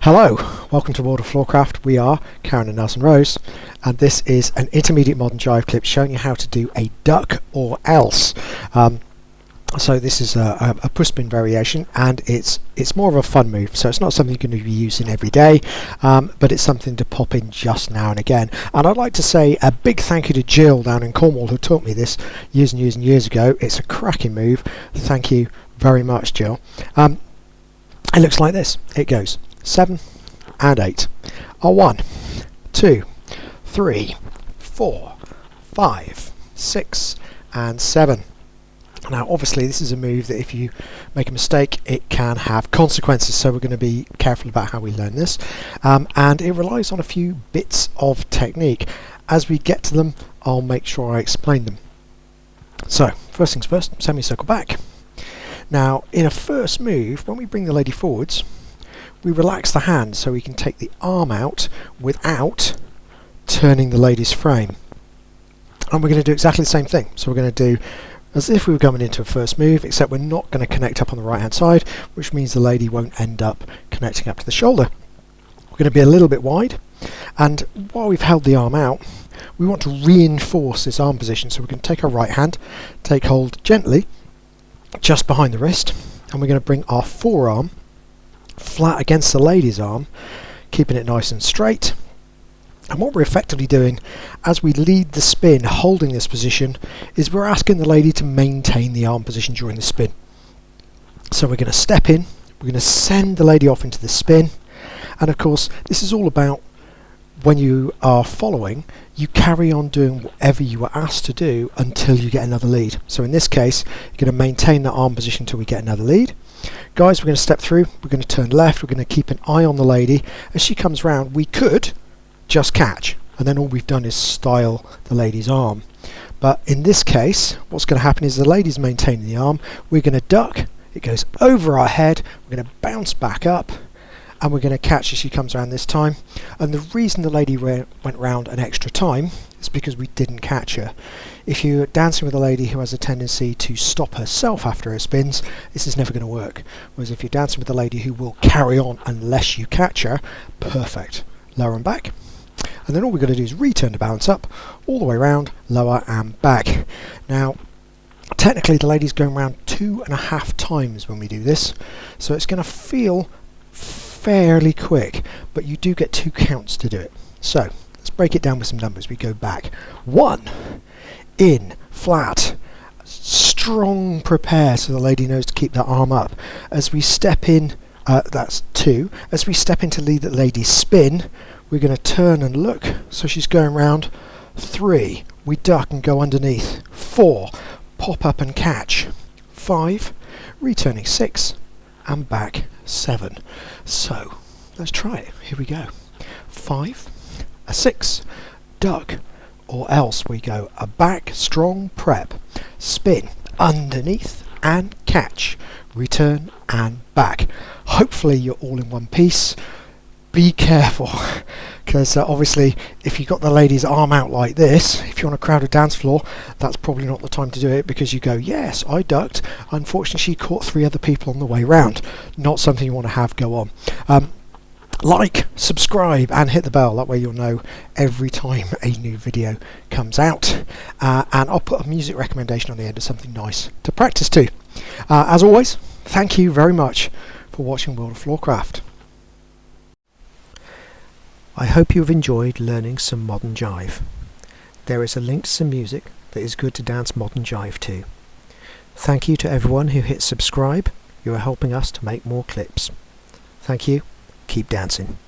Hello, welcome to World of Floorcraft. We are Karen and Nelson Rose, and this is an Intermediate Modern Jive Clip showing you how to do a duck or else. So this is a push spin variation, and it's more of a fun move, so it's not something you're going to be using every day, but it's something to pop in just now and again. And I'd like to say a big thank you to Jill down in Cornwall, who taught me this years and years and years ago. It's a cracking move. Thank you very much, Jill. It looks like this. It goes 7 and 8 are 1, 2, 3, 4, 5, 6 and 7. Now obviously this is a move that if you make a mistake it can have consequences, so we're going to be careful about how we learn this, and it relies on a few bits of technique. As we get to them I'll make sure I explain them. So first things first, semicircle back. Now in a first move, when we bring the lady forwards, we relax the hand so we can take the arm out without turning the lady's frame. And we're going to do exactly the same thing. So we're going to do as if we were coming into a first move, except we're not going to connect up on the right hand side, which means the lady won't end up connecting up to the shoulder. We're going to be a little bit wide, and while we've held the arm out, we want to reinforce this arm position. So we're going to take our right hand, take hold gently just behind the wrist, and we're going to bring our forearm flat against the lady's arm, keeping it nice and straight. And what we're effectively doing as we lead the spin holding this position is we're asking the lady to maintain the arm position during the spin. So we're going to step in, we're going to send the lady off into the spin, and of course this is all about when you are following, you carry on doing whatever you were asked to do until you get another lead. So in this case you're going to maintain that arm position until we get another lead. Guys, we're going to step through, we're going to turn left, we're going to keep an eye on the lady. As she comes round, we could just catch, and then all we've done is style the lady's arm. But in this case, what's going to happen is the lady's maintaining the arm, we're going to duck, it goes over our head, we're going to bounce back up, and we're going to catch as she comes around this time. And the reason the lady went round an extra time is because we didn't catch her. If you're dancing with a lady who has a tendency to stop herself after her spins, this is never going to work. Whereas if you're dancing with a lady who will carry on unless you catch her, perfect. Lower and back. And then all we've got to do is return the balance up, all the way around, lower and back. Now, technically the lady's going around 2.5 times when we do this, so it's going to feel fairly quick, but you do get 2 counts to do it. So let's break it down with some numbers. We go back 1, in, flat, strong prepare, so the lady knows to keep that arm up. As we step in, that's 2. As we step in to lead the lady's spin, we're going to turn and look, so she's going round. 3, we duck and go underneath. 4, pop up and catch. 5, returning 6, and back 7. So let's try it. Here we go. 5, a 6, duck, or else we go a back, strong prep, spin, underneath and catch, return and back. Hopefully you're all in one piece. Be careful, because obviously if you've got the lady's arm out like this, if you're on a crowded dance floor, that's probably not the time to do it, because you go, yes, I ducked, unfortunately she caught 3 other people on the way round. Not something you want to have go on. Like, subscribe and hit the bell, that way you'll know every time a new video comes out, and I'll put a music recommendation on the end of something nice to practice to. As always, thank you very much for watching World of Floorcraft. I hope you have enjoyed learning some modern jive. There is a link to some music that is good to dance modern jive to. Thank you to everyone who hit subscribe. You are helping us to make more clips. Thank you. Keep dancing.